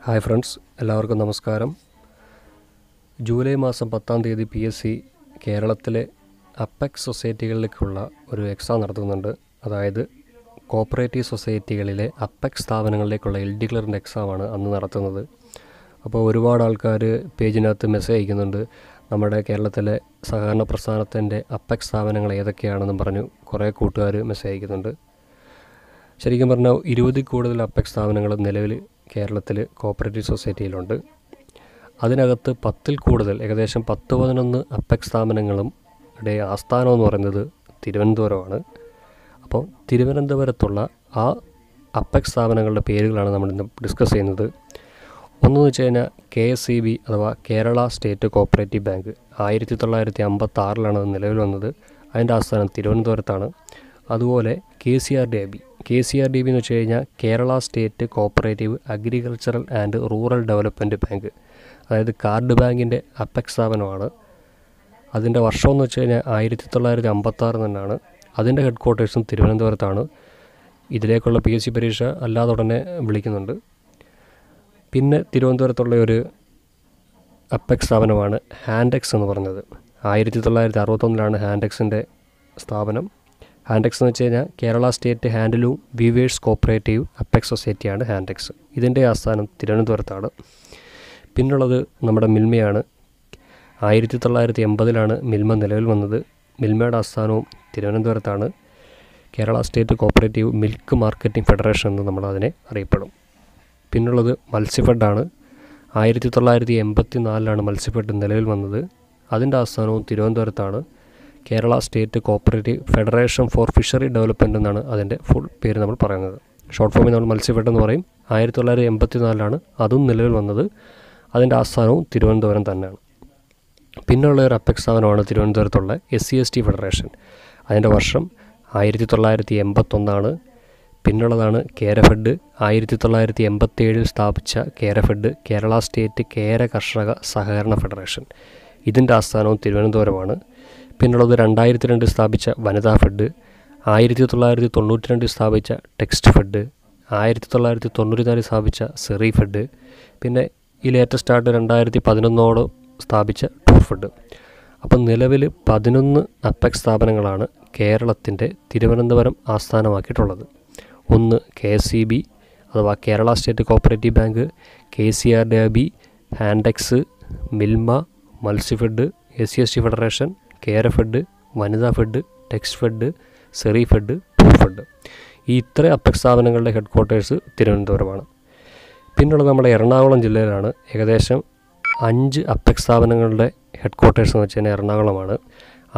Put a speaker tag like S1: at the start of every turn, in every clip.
S1: Hi friends, എല്ലാവർക്കും നമസ്കാരം. July മാസം 10-ാം തീയതി PSC കേരളത്തിലെ അപ്പെക്സ് സൊസൈറ്റികളിലേക്കുള്ള ഒരു എക്സാം നടത്തുന്നുണ്ട്. അതായത് കോപ്പറേറ്റീവ് സൊസൈറ്റികളിലെ അപ്പെക്സ് സ്ഥാപനങ്ങളിലേക്കുള്ള LD ക്ലറിൻ്റെ എക്സാമാണ് അന്ന് നടത്തുന്നത്. അപ്പോൾ ഒരുപാട് ആൾക്കാർ പേജിനകത്ത് മെസ്സേജ് അയക്കുന്നുണ്ട്. നമ്മുടെ കേരളത്തിലെ സഹകരണ പ്രസ്ഥാനത്തിൻ്റെ അപ്പെക്സ് സ്ഥാപനങ്ങൾ ഏതൊക്കെയാണെന്നും പറഞ്ഞു കുറേ കൂട്ടുകാർ മെസ്സേജ് അയക്കുന്നുണ്ട്. ശരിക്കും പറഞ്ഞാൽ 20 കൂടുതൽ അപ്പെക്സ് സ്ഥാപനങ്ങൾ നിലവിൽ കേരളത്തിൽ കോപ്പറേറ്റീവ് സൊസൈറ്റിയിലുണ്ട്. അതിനകത്ത് 10-ൽ കൂടുതൽ ഏകദേശം 10-11 അപ്പെക്സ് സ്ഥാപനങ്ങളും ആസ്ഥാനം എന്ന് പറയുന്നത് തിരുവനന്തപുരമാണ്. അപ്പോൾ തിരുവനന്തപുരത്തുള്ള ആ അപ്പെക്സ് സ്ഥാപനങ്ങളുടെ പേരുകളാണ് നമ്മൾ ഇന്ന് ഡിസ്കസ് ചെയ്യുന്നത്. ഒന്നെന്ന് വെച്ച് കഴിഞ്ഞാൽ KSEB അഥവാ കേരള സ്റ്റേറ്റ് കോപ്പറേറ്റീവ് ബാങ്ക് 1956 നിലവിൽ വന്നത്. അതിൻ്റെ ആസ്ഥാനം തിരുവനന്തപുരത്താണ്. അതുപോലെ KCRDB എന്ന് വെച്ച് കഴിഞ്ഞാൽ Kerala state cooperative agricultural and rural development bank, അതായത് കാർഡ് ബാങ്കിൻ്റെ അപ്പെക്സ് സ്ഥാപനമാണ്. അതിൻ്റെ വർഷം എന്ന് വെച്ച് കഴിഞ്ഞാൽ 1956 തന്നെയാണ്. അതിൻ്റെ ഹെഡ് ക്വാർട്ടേഴ്സും തിരുവനന്തപുരത്താണ്. ഇതിലേക്കുള്ള PSC പരീക്ഷ അല്ലാതെ ഉടനെ വിളിക്കുന്നുണ്ട്. പിന്നെ തിരുവനന്തപുരത്തുള്ള ഒരു അപ്പെക്സ് സ്ഥാപനമാണ് ഹാൻഡെക്സ് എന്ന് പറഞ്ഞത്. 1961 ഹാൻഡെക്സിൻ്റെ സ്ഥാപനം. ഹാൻഡെക്സ് എന്ന് വെച്ച് കഴിഞ്ഞാൽ Kerala state handloom weavers cooperative apex സൊസൈറ്റിയാണ് ഹാൻഡെക്സ്. ഇതിൻ്റെ ആസ്ഥാനം തിരുവനന്തപുരത്താണ്. പിന്നുള്ളത് നമ്മുടെ മിൽമയാണ്. 1980 മിൽമ നിലവിൽ വന്നത്. മിൽമയുടെ ആസ്ഥാനവും തിരുവനന്തപുരത്താണ്. Kerala state cooperative milk marketing federation എന്ന് നമ്മളതിനെ അറിയപ്പെടും. പിന്നുള്ളത് മത്സ്യഫെഡാണ്. 1984 മത്സ്യഫെഡ് നിലവിൽ വന്നത്. അതിൻ്റെ ആസ്ഥാനവും തിരുവനന്തപുരത്താണ്. Kerala state cooperative federation for fishery development എന്നാണ് അതിൻ്റെ ഫുൾ പേര് നമ്മൾ പറയുന്നത്. ഷോർട്ട് ഫോമിൽ നമ്മൾ മത്സ്യഫെഡ് എന്ന് പറയും. 1984 അതും നിലവിൽ വന്നത്. അതിൻ്റെ ആസ്ഥാനവും തിരുവനന്തപുരം തന്നെയാണ്. പിന്നെയുള്ള ഒരു അപ്പെക്സ് സ്ഥാപനമാണ് തിരുവനന്തപുരത്തുള്ള SC/ST ഫെഡറേഷൻ. അതിൻ്റെ വർഷം 1981. പിന്നുള്ളതാണ് കേരഫെഡ്. 1987 സ്ഥാപിച്ച കേരഫെഡ് കേരള സ്റ്റേറ്റ് കേര കർഷക സഹകരണ ഫെഡറേഷൻ. ഇതിൻ്റെ ആസ്ഥാനവും തിരുവനന്തപുരമാണ്. പിന്നുള്ളത് 2002 സ്ഥാപിച്ച വനിതാ ഫെഡ്. 1992 സ്ഥാപിച്ച ടെക്സ്റ്റ് ഫെഡ്. 1994 സ്ഥാപിച്ച സെറി ഫെഡ്. പിന്നെ ഈ ലേറ്റസ്റ്റ് ആയിട്ട് 2011 സ്ഥാപിച്ച ടൂർ ഫെഡ്. അപ്പം നിലവിൽ 11 അപ്പെക്സ് സ്ഥാപനങ്ങളാണ് കേരളത്തിൻ്റെ തിരുവനന്തപുരം ആസ്ഥാനമാക്കിയിട്ടുള്ളത്. ഒന്ന് KSEB അഥവാ Kerala state cooperative bank, KCRDB, Hantex, Milma, Matsyafed, SC/ST federation, Kerafed, Vanitha fed, text fed, seri fed, tour fed. ഈ ഇത്ര അപ്പെക്സ് സ്ഥാപനങ്ങളുടെ ഹെഡ് ക്വാർട്ടേഴ്സ് തിരുവനന്തപുരമാണ്. പിന്നുള്ളത് നമ്മുടെ എറണാകുളം ജില്ലയിലാണ്. ഏകദേശം 5 അപ്പെക്സ് സ്ഥാപനങ്ങളുടെ ഹെഡ് ക്വാർട്ടേഴ്സ് എന്ന് വെച്ച് കഴിഞ്ഞാൽ എറണാകുളമാണ്.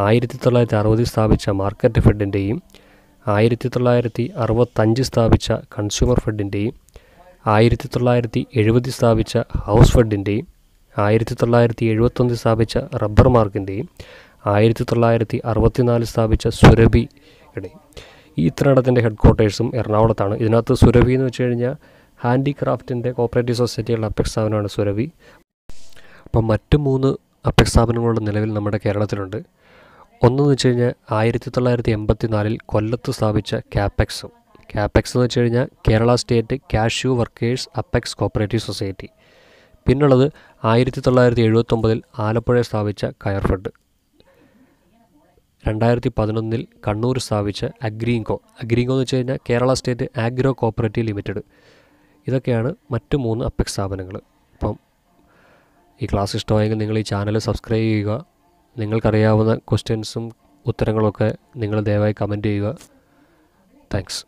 S1: 1960 സ്ഥാപിച്ച മാർക്കറ്റ് ഫെഡിൻ്റെയും 1965 സ്ഥാപിച്ച കൺസ്യൂമർ ഫെഡിൻ്റെയും 1970 സ്ഥാപിച്ച ഹൗസ് ഫെഡിൻ്റെയും 1971 സ്ഥാപിച്ച റബ്ബർ മാർക്കിൻ്റെയും 1964 സ്ഥാപിച്ച സുരഭിയുടെയും ഈ ഇത്രയിടത്തിൻ്റെ ഹെഡ് ക്വാർട്ടേഴ്സും എറണാകുളത്താണ്. ഇതിനകത്ത് സുരഭി എന്ന് വെച്ച് കഴിഞ്ഞാൽ ഹാൻഡിക്രാഫ്റ്റിൻ്റെ കോപ്പറേറ്റീവ് സൊസൈറ്റികളുടെ അപ്പെക്സ് സ്ഥാപനമാണ് സുരഭി. അപ്പം മറ്റ് 3 അപ്പെക്സ് സ്ഥാപനങ്ങളുടെ നിലവിൽ നമ്മുടെ കേരളത്തിലുണ്ട്. ഒന്നെന്ന് വെച്ച് കഴിഞ്ഞാൽ 1984 കൊല്ലത്ത് സ്ഥാപിച്ച ക്യാപെക്സ് എന്ന് വെച്ച് കഴിഞ്ഞാൽ Kerala state cashew workers apex cooperative society. പിന്നുള്ളത് 1979 ആലപ്പുഴ സ്ഥാപിച്ച കയർഫെഡ്. 2011 കണ്ണൂർ സ്ഥാപിച്ച അഗ്രീങ്കോ എന്ന് വെച്ച് കഴിഞ്ഞാൽ Kerala state agro cooperative limited. ഇതൊക്കെയാണ് മറ്റ് 3 അപ്പെക്സ് സ്ഥാപനങ്ങൾ. അപ്പം ഈ ക്ലാസ് ഇഷ്ടമായെങ്കിൽ നിങ്ങൾ ഈ ചാനൽ സബ്സ്ക്രൈബ് ചെയ്യുക. നിങ്ങൾക്കറിയാവുന്ന ക്വസ്റ്റ്യൻസും ഉത്തരങ്ങളൊക്കെ നിങ്ങൾ ദയവായി കമൻറ്റ് ചെയ്യുക. താങ്ക്സ്.